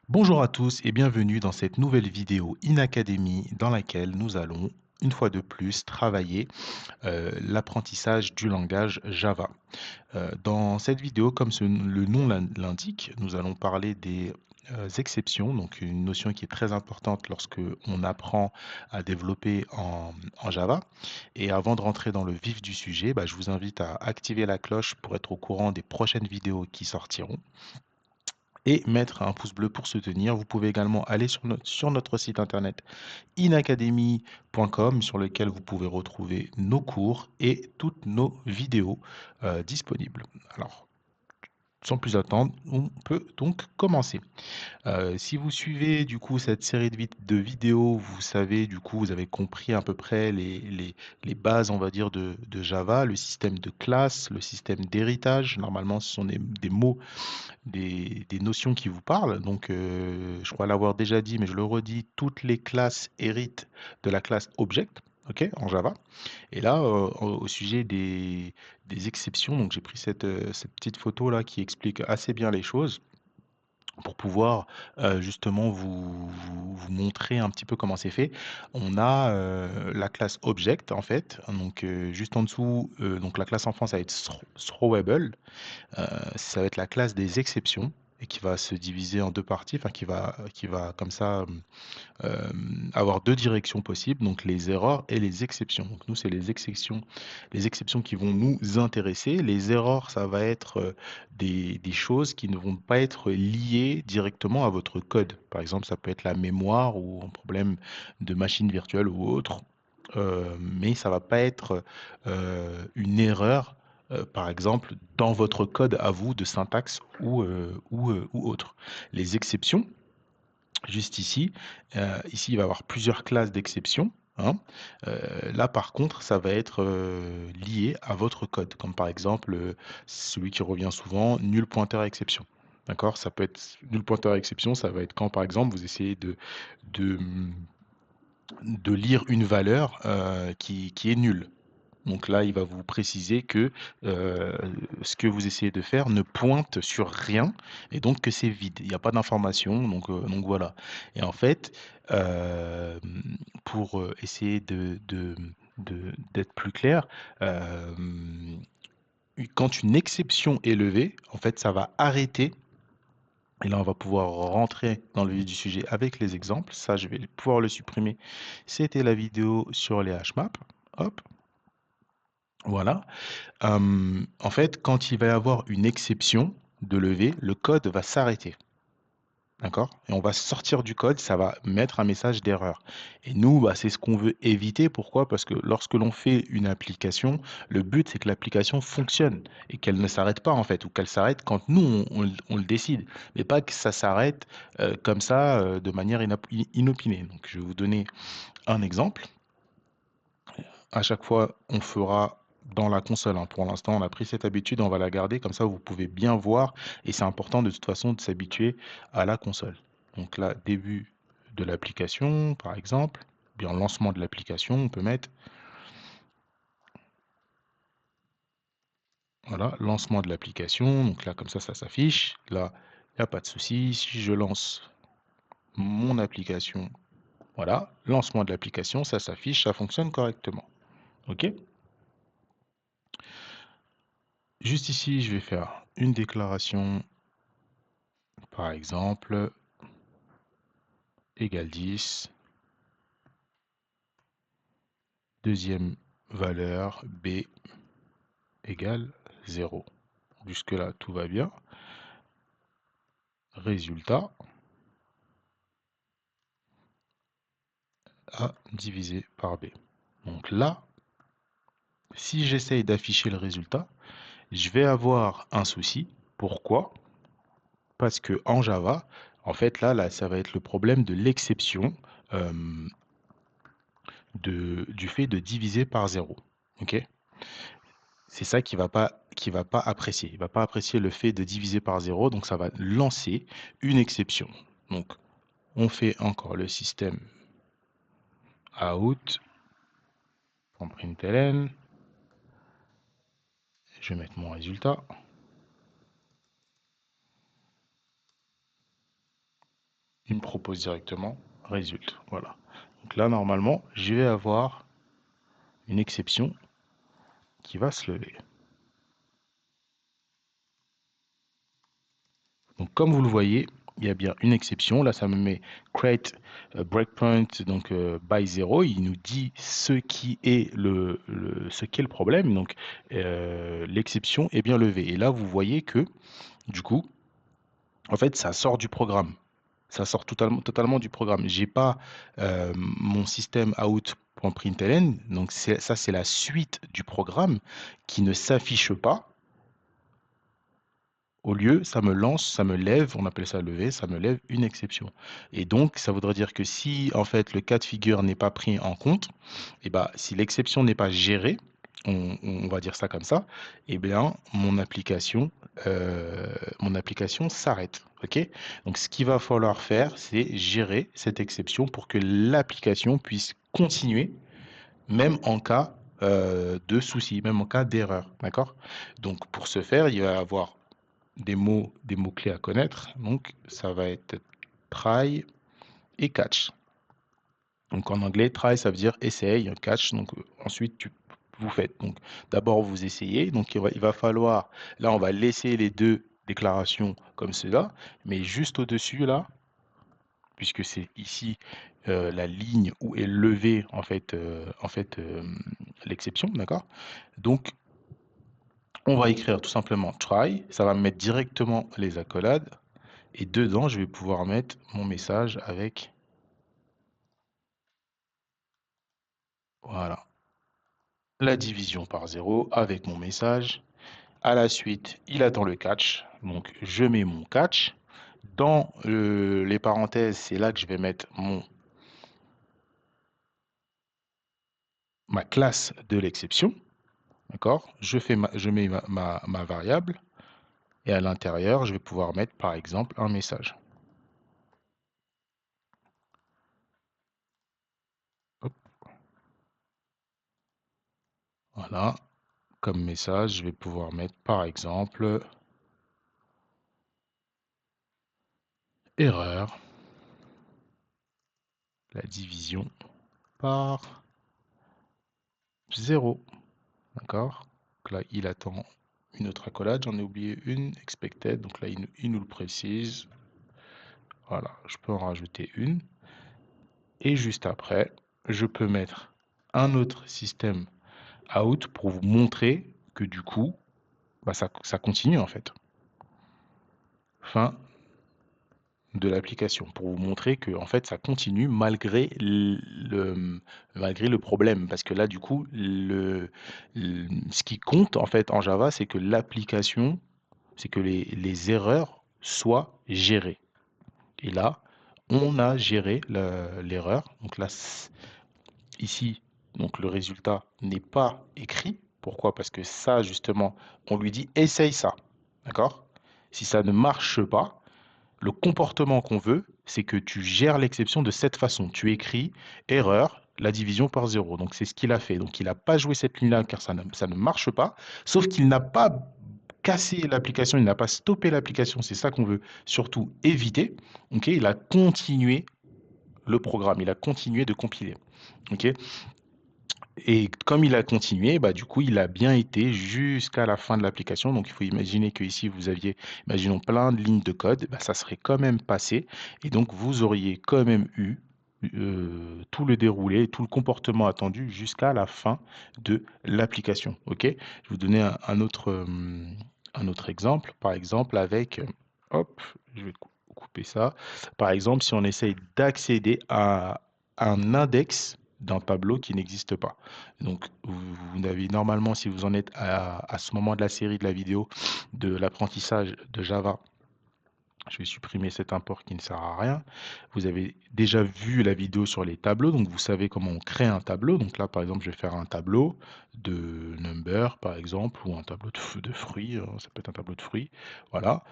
Bonjour à tous et bienvenue dans cette nouvelle vidéo InAcademy dans laquelle nous allons une fois de plus travailler l'apprentissage du langage Java. Dans cette vidéo, comme le nom l'indique, nous allons parler des exceptions, donc une notion qui est très importante lorsque on apprend à développer en Java. Et avant de rentrer dans le vif du sujet, je vous invite à activer la cloche pour être au courant des prochaines vidéos qui sortiront et mettre un pouce bleu pour soutenir. Vous pouvez également aller sur notre site internet inacademy.com sur lequel vous pouvez retrouver nos cours et toutes nos vidéos disponibles. Alors, sans plus attendre, on peut donc commencer. Si vous suivez du coup cette série de vidéos, vous savez du coup, vous avez compris à peu près les bases, on va dire, de Java, le système de classe, le système d'héritage. Normalement, ce sont des mots des notions qui vous parlent. Donc, je crois l'avoir déjà dit, mais je le redis, toutes les classes héritent de la classe Object, ok, en Java. Et là, au sujet des exceptions, donc j'ai pris cette petite photo là qui explique assez bien les choses pour pouvoir justement vous montrer un petit peu comment c'est fait. On a la classe Object en fait, donc juste en dessous, donc la classe enfant ça va être Throwable. Ça va être la classe des exceptions et qui va se diviser en 2 parties, enfin qui va comme ça, avoir 2 directions possibles, donc les erreurs et les exceptions. Donc nous, c'est les exceptions qui vont nous intéresser. Les erreurs, ça va être, des choses qui ne vont pas être liées directement à votre code. Par exemple, ça peut être la mémoire ou un problème de machine virtuelle ou autre, mais ça va pas être, une erreur par exemple, dans votre code à vous de syntaxe ou autre. Les exceptions, juste ici, ici, il va y avoir plusieurs classes d'exceptions, hein. Là, par contre, ça va être lié à votre code, comme par exemple celui qui revient souvent, nul pointeur à exception. D'accord? Ça peut être nul pointeur à exception, ça va être quand, par exemple, vous essayez de, de lire une valeur qui est nulle. Donc là, il va vous préciser que ce que vous essayez de faire ne pointe sur rien et donc que c'est vide. Il n'y a pas d'information, donc voilà. Et en fait, euh, pour essayer d'être plus clair, euh, quand une exception est levée, en fait, ça va arrêter. Et là, on va pouvoir rentrer dans le vif du sujet avec les exemples. Ça, je vais pouvoir le supprimer. C'était la vidéo sur les hashmaps. Hop, voilà. En fait, quand il va y avoir une exception de levée, le code va s'arrêter. D'accord? Et on va sortir du code, ça va mettre un message d'erreur. Et nous, c'est ce qu'on veut éviter. Pourquoi? Parce que lorsque l'on fait une application, le but, c'est que l'application fonctionne et qu'elle ne s'arrête pas, en fait, ou qu'elle s'arrête quand nous, on le décide. Mais pas que ça s'arrête comme ça, de manière inopinée. Donc, je vais vous donner un exemple. À chaque fois, on fera dans la console, hein. Pour l'instant, on a pris cette habitude, on va la garder, comme ça vous pouvez bien voir et c'est important de toute façon de s'habituer à la console. Donc là, début de l'application, par exemple, bien lancement de l'application, on peut mettre, voilà, lancement de l'application. Donc là, comme ça s'affiche. Là, il n'y a pas de souci. Si je lance mon application, voilà, lancement de l'application, ça s'affiche, ça fonctionne correctement. OK? Juste ici, je vais faire une déclaration. Par exemple, égale 10. Deuxième valeur, B égale 0. Jusque-là, tout va bien. Résultat, A divisé par B. Donc là, si j'essaye d'afficher le résultat, je vais avoir un souci. Pourquoi? Parce que en Java, en fait, là, ça va être le problème de l'exception euh, du fait de diviser par 0. OK? C'est ça qui va pas apprécier. Il va pas apprécier le fait de diviser par 0, donc ça va lancer une exception. Donc, on fait encore le système out.println. Je vais mettre mon résultat. Il me propose directement résulte. Voilà. Donc là, normalement, je vais avoir une exception qui va se lever. Donc comme vous le voyez, il y a bien une exception. Là, ça me met create breakpoint donc by 0. Il nous dit ce qui est ce qu'est le problème. Donc l'exception est bien levée. Et là, vous voyez que du coup, en fait, ça sort du programme. Ça sort totalement du programme. J'ai pas mon système out.println. Donc ça, c'est la suite du programme qui ne s'affiche pas. Au lieu, ça me lance, ça me lève, on appelle ça lever, ça me lève une exception. Et donc, ça voudrait dire que si, en fait, le cas de figure n'est pas pris en compte, et ben, si l'exception n'est pas gérée, on va dire ça comme ça, eh bien, mon application s'arrête. OK? Donc, ce qu'il va falloir faire, c'est gérer cette exception pour que l'application puisse continuer, même en cas de souci, même en cas d'erreur. D'accord? Donc, pour ce faire, il va y avoir des mots-clés à connaître. Donc, ça va être try et catch. Donc, en anglais, try, ça veut dire essaye, catch. Donc, ensuite, vous faites. Donc, d'abord, vous essayez. Donc, il va falloir, là, on va laisser les deux déclarations comme cela, mais juste au-dessus, là, puisque c'est ici la ligne où est levée, l'exception, d'accord? Donc, on va écrire tout simplement try. Ça va me mettre directement les accolades. Et dedans, je vais pouvoir mettre mon message avec, voilà, la division par 0 avec mon message. À la suite, il attend le catch. Donc, je mets mon catch. Dans les parenthèses, c'est là que je vais mettre ma classe de l'exception. D'accord? Je mets ma variable. Et à l'intérieur, je vais pouvoir mettre, par exemple, un message. Hop. Voilà. Comme message, je vais pouvoir mettre, par exemple, erreur, la division par 0. D'accord? Donc là, il attend une autre accolade. J'en ai oublié une, expected. Donc là, il nous le précise. Voilà, je peux en rajouter une. Et juste après, je peux mettre un autre système out pour vous montrer que du coup, bah, ça continue en fait. Fin de l'application pour vous montrer que en fait ça continue malgré le problème parce que là du coup ce qui compte en fait en Java c'est que l'application c'est que les erreurs soient gérées et là on a géré l'erreur donc là ici donc le résultat n'est pas écrit. Pourquoi? Parce que ça justement on lui dit essaye ça, d'accord? Si ça ne marche pas, le comportement qu'on veut, c'est que tu gères l'exception de cette façon. Tu écris erreur, la division par 0. Donc c'est ce qu'il a fait. Donc il n'a pas joué cette ligne-là car ça ne marche pas, sauf qu'il n'a pas cassé l'application, il n'a pas stoppé l'application. C'est ça qu'on veut surtout éviter. Ok, il a continué le programme, il a continué de compiler. Ok, et comme il a continué, bah, du coup, il a bien été jusqu'à la fin de l'application. Donc, il faut imaginer que ici, vous aviez, imaginons, plein de lignes de code, bah, ça serait quand même passé. Et donc, vous auriez quand même eu tout le déroulé, tout le comportement attendu jusqu'à la fin de l'application. OK? Je vais vous donner un autre exemple. Par exemple, avec, hop, je vais couper ça. Par exemple, si on essaye d'accéder à un index d'un tableau qui n'existe pas. Donc, vous avez normalement, si vous en êtes à ce moment de la série de la vidéo de l'apprentissage de Java, je vais supprimer cet import qui ne sert à rien. Vous avez déjà vu la vidéo sur les tableaux, donc vous savez comment on crée un tableau. Donc là, par exemple, je vais faire un tableau de number, par exemple, ou un tableau de fruits. Ça peut être un tableau de fruits. Voilà.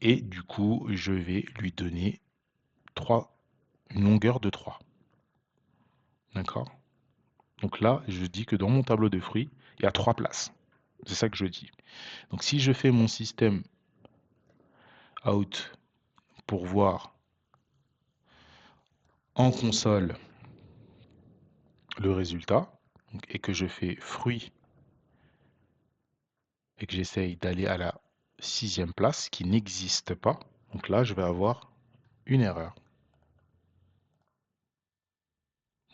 Et du coup, je vais lui donner une longueur de 3. D'accord? Donc là, je dis que dans mon tableau de fruits, il y a 3 places. C'est ça que je dis. Donc si je fais mon système out pour voir en console le résultat, donc, et que je fais fruit et que j'essaye d'aller à la 6e place qui n'existe pas, donc là je vais avoir une erreur.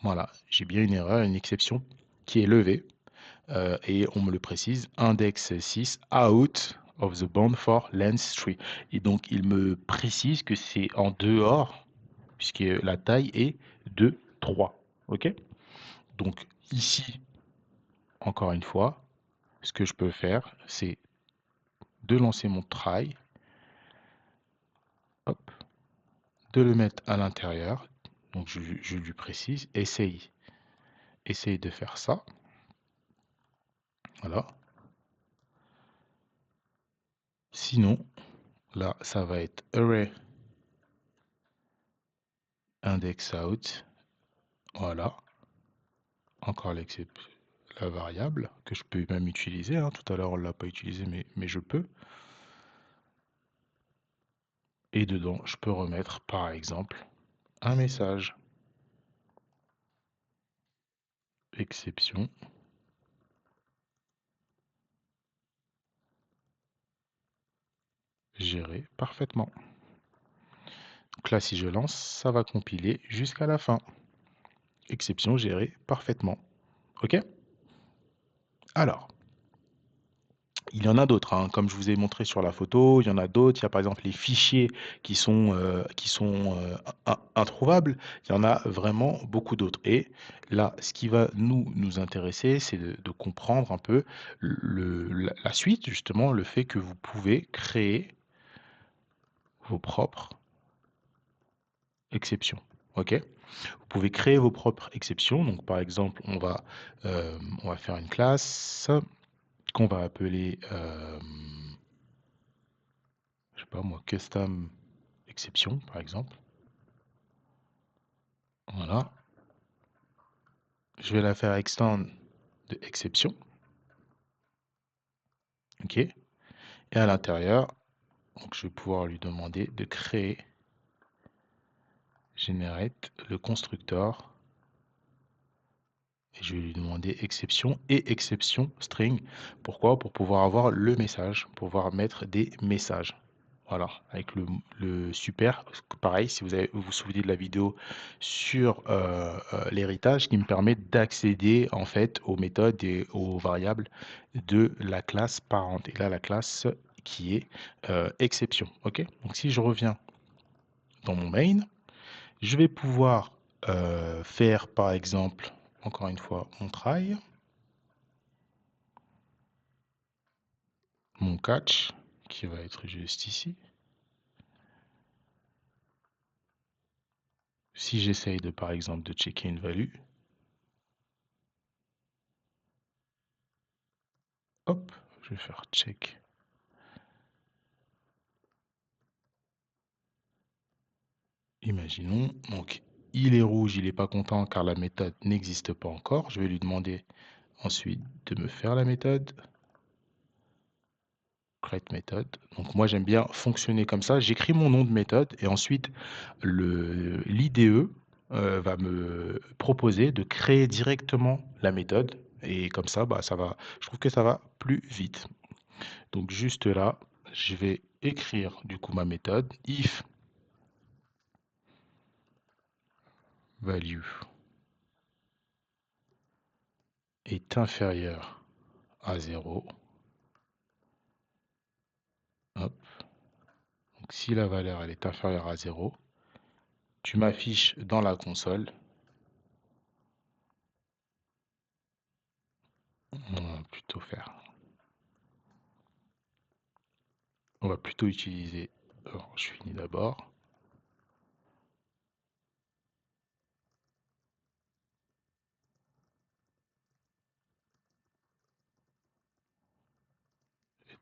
Voilà, j'ai bien une erreur, une exception qui est levée. Et on me le précise, index 6 out of the bound for length 3. Et donc il me précise que c'est en dehors, puisque la taille est de 3. OK? Donc ici, encore une fois, ce que je peux faire, c'est de lancer mon try, hop, de le mettre à l'intérieur. Donc je lui précise, essaye de faire ça. Voilà. Sinon, là, ça va être array index out. Voilà. Encore la variable que je peux même utiliser. Hein. Tout à l'heure, on ne l'a pas utilisé, mais je peux. Et dedans, je peux remettre, par exemple, un message. Exception. Géré parfaitement. Donc là, si je lance, ça va compiler jusqu'à la fin. Exception gérée parfaitement. OK? Alors, il y en a d'autres, hein, comme je vous ai montré sur la photo, il y en a d'autres. Il y a par exemple les fichiers qui sont introuvables. Il y en a vraiment beaucoup d'autres. Et là, ce qui va nous intéresser, c'est de comprendre un peu la suite, justement, le fait que vous pouvez créer vos propres exceptions. OK? Vous pouvez créer vos propres exceptions. Donc, par exemple, on va faire une classe qu'on va appeler, je sais pas moi, custom exception, par exemple. Voilà. Je vais la faire extend de exception. OK. Et à l'intérieur, donc je vais pouvoir lui demander de créer generate le constructeur. Et je vais lui demander exception et exception string. Pourquoi? Pour pouvoir avoir le message, pour pouvoir mettre des messages. Voilà, avec le super, pareil, si vous vous souvenez de la vidéo sur l'héritage, qui me permet d'accéder en fait aux méthodes et aux variables de la classe parente. Et là, la classe qui est exception. OK? Donc si je reviens dans mon main, je vais pouvoir faire par exemple, encore une fois, mon try, mon catch, qui va être juste ici. Si j'essaye de, par exemple, de checker une value, hop, je vais faire check. Imaginons, donc il est rouge, il n'est pas content car la méthode n'existe pas encore. Je vais lui demander ensuite de me faire la méthode. Create méthode. Donc moi j'aime bien fonctionner comme ça. J'écris mon nom de méthode et ensuite l'IDE va me proposer de créer directement la méthode. Et comme ça, bah, je trouve que ça va plus vite. Donc juste là, je vais écrire du coup ma méthode if value est inférieur à 0. Hop. Donc si la valeur elle est inférieure à 0, tu m'affiches dans la console. On va plutôt faire. On va plutôt utiliser. Alors, je finis d'abord.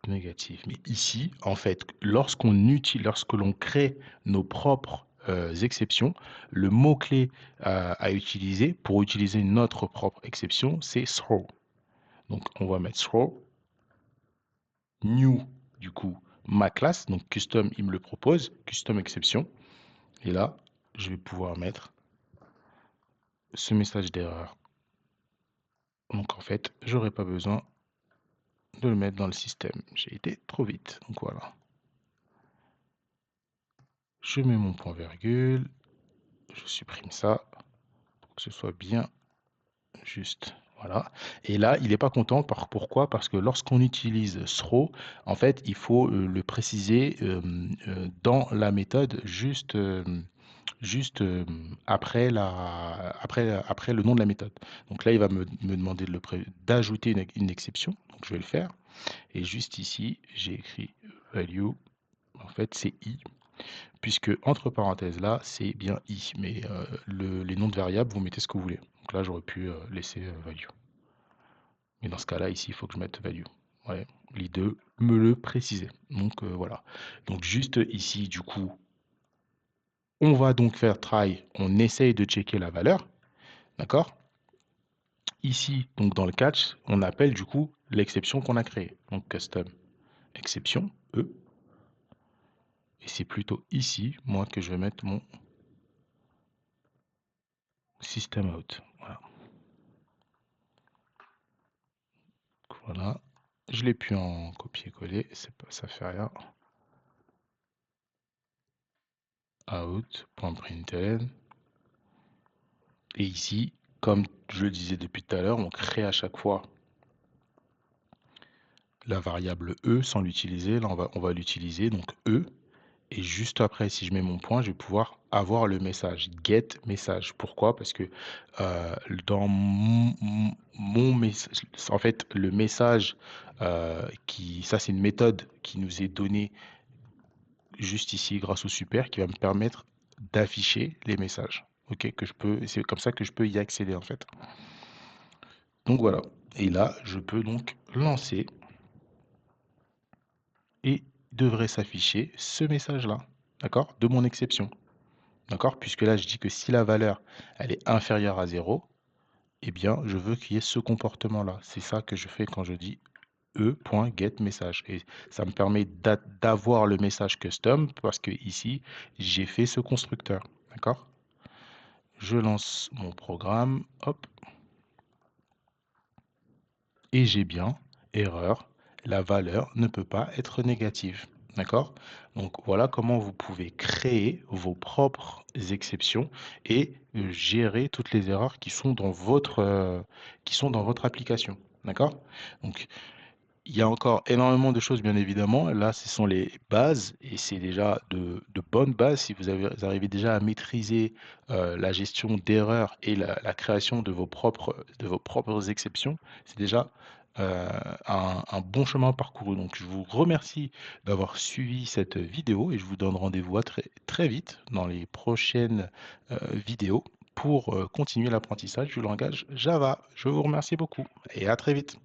Négatif. Mais ici, en fait, lorsque l'on crée nos propres exceptions, le mot-clé à utiliser pour utiliser notre propre exception, c'est throw. Donc, on va mettre throw. new, du coup, ma classe, donc custom, il me le propose, custom exception. Et là, je vais pouvoir mettre ce message d'erreur. Donc en fait, j'aurais pas besoin de le mettre dans le système. J'ai été trop vite. Donc voilà. Je mets mon point virgule. Je supprime ça pour que ce soit bien juste. Voilà. Et là, il n'est pas content. Pourquoi? Parce que lorsqu'on utilise throw, en fait, il faut le préciser dans la méthode juste après, après le nom de la méthode. Donc là, il va me demander d'ajouter une exception. Donc je vais le faire. Et juste ici, j'ai écrit value. En fait, c'est i, puisque entre parenthèses là, c'est bien i. Mais les noms de variables, vous mettez ce que vous voulez. Donc là, j'aurais pu laisser value. Mais dans ce cas-là, ici, il faut que je mette value. Ouais, les deux me le préciser. Donc voilà. Donc juste ici, du coup, on va donc faire try. On essaye de checker la valeur. D'accord? Ici, donc dans le catch, on appelle du coup l'exception qu'on a créée. Donc custom exception, E. Et c'est plutôt ici, moi, que je vais mettre mon system out. Voilà. Voilà. Je l'ai pu en copier-coller, ça fait rien. Out.println. Et ici, comme je le disais depuis tout à l'heure, on crée à chaque fois la variable E sans l'utiliser. Là, on va l'utiliser, donc E. Et juste après, si je mets mon point, je vais pouvoir avoir le message get message. Pourquoi? Parce que dans mon message, en fait, le message ça c'est une méthode qui nous est donnée juste ici grâce au super qui va me permettre d'afficher les messages. Ok, c'est comme ça que je peux y accéder en fait. Donc voilà. Et là, je peux donc lancer et devrait s'afficher ce message-là, d'accord, de mon exception. D'accord? Puisque là, je dis que si la valeur, elle est inférieure à 0, eh bien, je veux qu'il y ait ce comportement-là. C'est ça que je fais quand je dis e.getMessage. Et ça me permet d'avoir le message custom parce que ici, j'ai fait ce constructeur. D'accord? Je lance mon programme. Hop. Et j'ai bien erreur. La valeur ne peut pas être négative. D'accord? Donc voilà comment vous pouvez créer vos propres exceptions et gérer toutes les erreurs qui sont dans votre application. D'accord? Donc il y a encore énormément de choses, bien évidemment. Là, ce sont les bases et c'est déjà de bonnes bases. Si vous arrivez déjà à maîtriser la gestion d'erreurs et la création de vos propres exceptions, c'est déjà un bon chemin parcouru. Donc, je vous remercie d'avoir suivi cette vidéo et je vous donne rendez-vous à très vite dans les prochaines vidéos pour continuer l'apprentissage du langage Java. Je vous remercie beaucoup et à très vite.